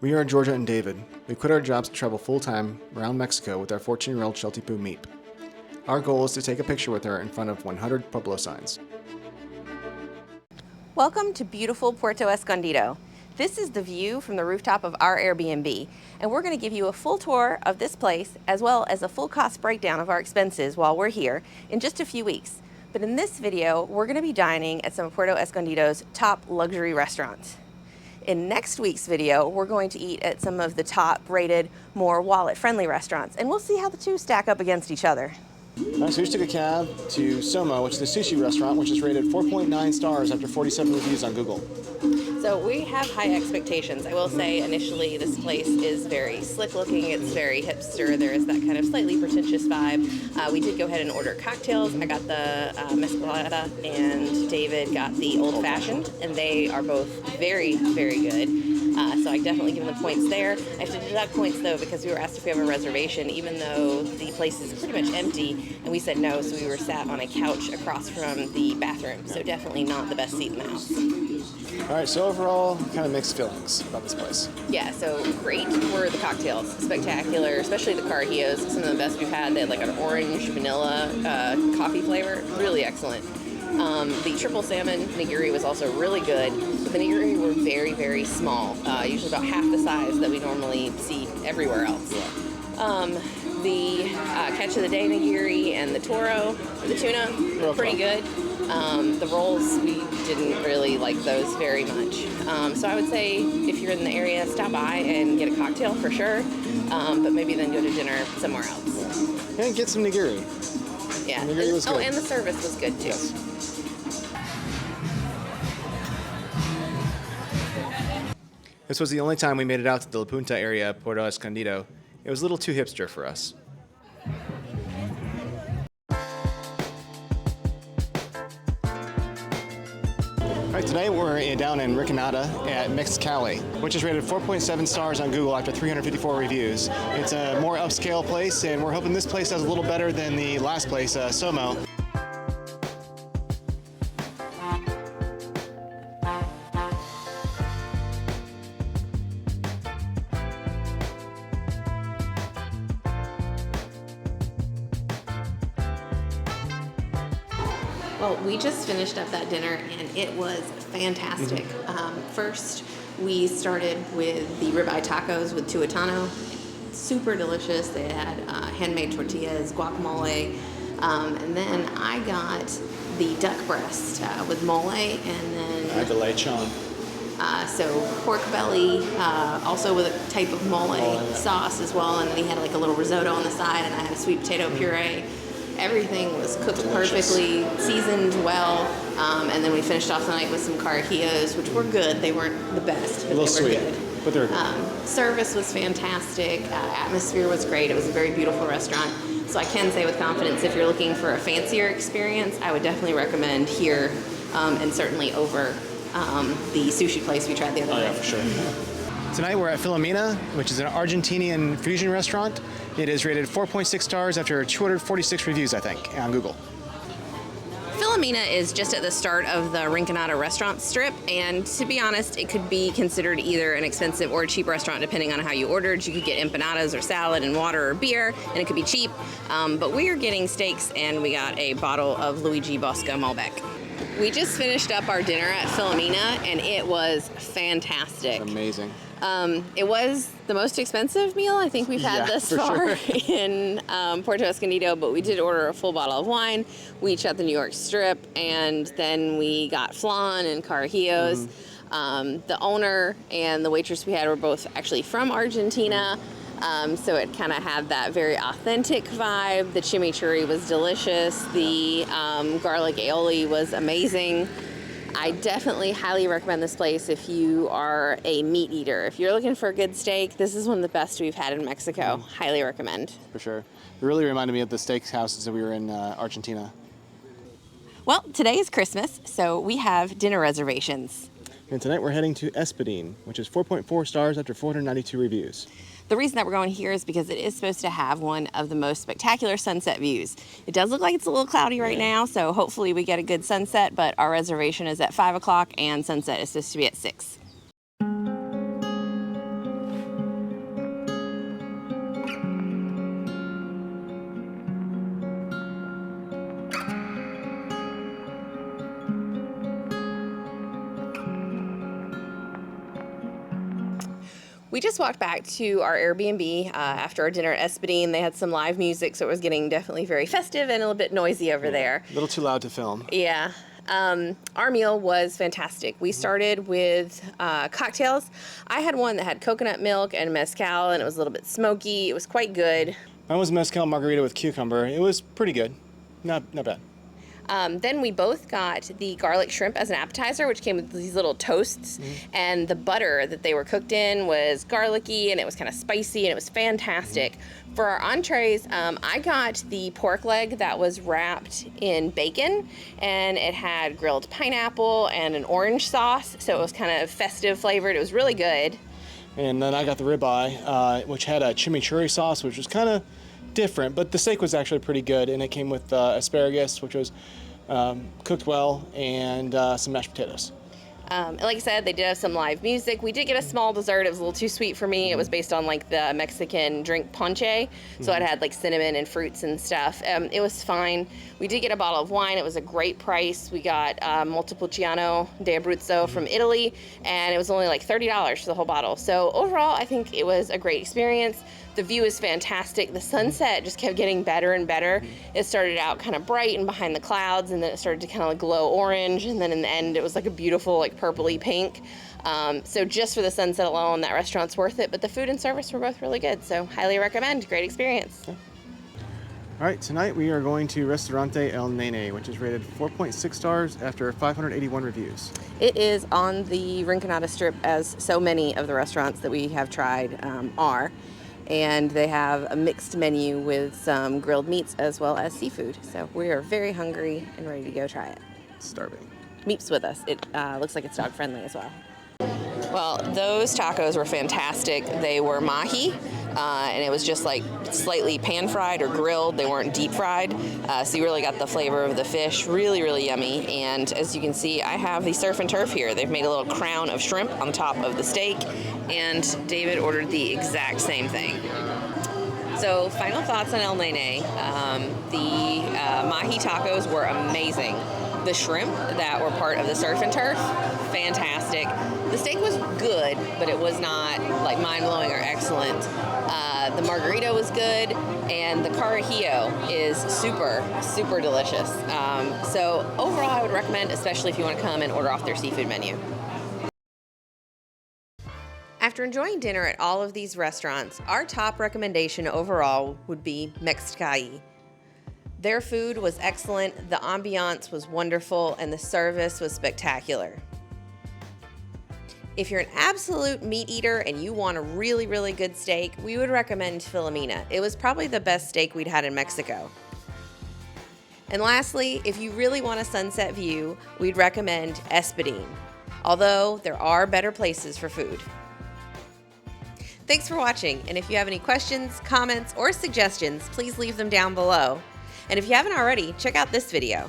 We are Georgia and David. We quit our jobs to travel full-time around Mexico with our 14-year-old Sheltie-Poo Meep. Our goal is to take a picture with her in front of 100 Pueblo signs. Welcome to beautiful Puerto Escondido. This is the view from the rooftop of our Airbnb, and we're going to give you a full tour of this place as well as a full cost breakdown of our expenses while we're here in just a few weeks. But in this video, we're going to be dining at some of Puerto Escondido's top luxury restaurants. In next week's video, we're going to eat at some of the top-rated, more wallet-friendly restaurants, and we'll see how the two stack up against each other. So we just took a cab to Soma, which is a sushi restaurant, which is rated 4.9 stars after 47 reviews on Google. So we have high expectations. I will say initially this place is very slick looking, it's very hipster, there is that kind of slightly pretentious vibe. We did go ahead and order cocktails. I got the mezclada and David got the old fashioned, and they are both very, very good. So I definitely give them the points there. I have to deduct points though because we were asked if we have a reservation, even though the place is pretty much empty, and we said no, so we were sat on a couch across from the bathroom. So definitely not the best seat in the house. All right, so overall, kind of mixed feelings about this place. Yeah, so great were the cocktails. Spectacular, especially the carajillos, some of the best we've had. They had like an orange vanilla coffee flavor, really excellent. The triple salmon nigiri was also really good, but the nigiri were very, very small, usually about half the size that we normally see everywhere else. The catch of the day nigiri and the toro, the tuna, pretty good. The rolls, we didn't really like those very much. So I would say if you're in the area, stop by and get a cocktail for sure, but maybe then go to dinner somewhere else. And get some nigiri. Yeah. The nigiri was good. Oh, and the service was good too. Yes. This was the only time we made it out to the La Punta area of Puerto Escondido. It was a little too hipster for us. All right, today we're down in Rinconada at Metxcalli, which is rated 4.7 stars on Google after 354 reviews. It's a more upscale place, and we're hoping this place does a little better than the last place, Sommo. Well, we just finished up that dinner and it was fantastic. First, we started with the ribeye tacos with tuatano. Super delicious. They had handmade tortillas, guacamole, and then I got the duck breast with mole, and then I had the lechon. So pork belly, also with a type of mole sauce as well, and then he had like a little risotto on the side, and I had a sweet potato puree. Everything was cooked perfectly, seasoned well, and then we finished off the night with some carajillos, which were good. They weren't the best, but A little they were sweet, good. but they're good. Service was fantastic. Atmosphere was great. It was a very beautiful restaurant. So I can say with confidence, if you're looking for a fancier experience, I would definitely recommend here, and certainly over the sushi place we tried the other day. Oh yeah, for sure. Tonight we're at Filomena, which is an Argentinian fusion restaurant. It is rated 4.6 stars after 246 reviews, I think, on Google. Filomena is just at the start of the Rinconada restaurant strip, and to be honest, it could be considered either an expensive or a cheap restaurant depending on how you ordered. You could get empanadas or salad and water or beer, and it could be cheap, but we are getting steaks, and we got a bottle of Luigi Bosca Malbec. We just finished up our dinner at Filomena, and it was fantastic. Amazing. It was the most expensive meal I think we've had thus far in Puerto Escondido, but we did order a full bottle of wine. We each got the New York strip, and then we got flan and carajillos. The owner and the waitress we had were both actually from Argentina, so it kind of had that very authentic vibe. The chimichurri was delicious. The garlic aioli was amazing. I definitely highly recommend this place if you are a meat eater. If you're looking for a good steak, this is one of the best we've had in Mexico. Highly recommend. For sure. It really reminded me of the steak houses that we were in Argentina. Well, today is Christmas, so we have dinner reservations. And tonight we're heading to Espadine, which is 4.4 stars after 492 reviews. The reason that we're going here is because it is supposed to have one of the most spectacular sunset views. It does look like it's a little cloudy right now, so hopefully we get a good sunset, but our reservation is at 5 o'clock and sunset is supposed to be at 6. We just walked back to our Airbnb after our dinner at Espadine. They had some live music, so it was getting definitely very festive and a little bit noisy over there. A little too loud to film. Yeah. Our meal was fantastic. We started with cocktails. I had one that had coconut milk and mezcal, and it was a little bit smoky. It was quite good. Mine was mezcal margarita with cucumber. It was pretty good. Not bad. Then we both got the garlic shrimp as an appetizer, which came with these little toasts, and the butter that they were cooked in was garlicky, and it was kind of spicy, and it was fantastic. For our entrees, I got the pork leg that was wrapped in bacon, and it had grilled pineapple and an orange sauce, so it was kind of festive flavored. It was really good. And then I got the ribeye, which had a chimichurri sauce, which was kind of different, but the steak was actually pretty good, and it came with asparagus, which was cooked well, and some mashed potatoes. Like I said, they did have some live music. We did get a small dessert. It was a little too sweet for me. It was based on like the Mexican drink ponche, so it had like cinnamon and fruits and stuff. It was fine. We did get a bottle of wine. It was a great price. We got Montepulciano d'Abruzzo from Italy, and it was only like $30 for the whole bottle. So overall, I think it was a great experience. The view is fantastic. The sunset just kept getting better and better. It started out kind of bright and behind the clouds, and then it started to kind of like glow orange, and then in the end it was like a beautiful like purpley pink. So just for the sunset alone, that restaurant's worth it, but the food and service were both really good, so highly recommend. Great experience. Yeah. All right, tonight we are going to Restaurante El Nene, which is rated 4.6 stars after 581 reviews. It is on the Rinconada Strip, as so many of the restaurants that we have tried are. And they have a mixed menu with some grilled meats as well as seafood. So we are very hungry and ready to go try it. Starving. Meep's with us. It looks like it's dog friendly as well. Well, those tacos were fantastic. They were mahi, and it was just like slightly pan fried or grilled. They weren't deep fried, so you really got the flavor of the fish. Really, really yummy. And as you can see, I have the surf and turf here. They've made a little crown of shrimp on top of the steak, and David ordered the exact same thing. So final thoughts on El Nene. The mahi tacos were amazing. The shrimp that were part of the surf and turf, fantastic. The steak was good, but it was not like mind-blowing or excellent. The margarita was good, and the carajillo is super, super delicious. So overall, I would recommend, especially if you want to come and order off their seafood menu. After enjoying dinner at all of these restaurants, our top recommendation overall would be Metxcalli. Their food was excellent, the ambiance was wonderful, and the service was spectacular. If you're an absolute meat eater and you want a really, really good steak, we would recommend Philomena. It was probably the best steak we'd had in Mexico. And lastly, if you really want a sunset view, we'd recommend Espadine, although there are better places for food. Thanks for watching, and if you have any questions, comments, or suggestions, please leave them down below. And if you haven't already, check out this video.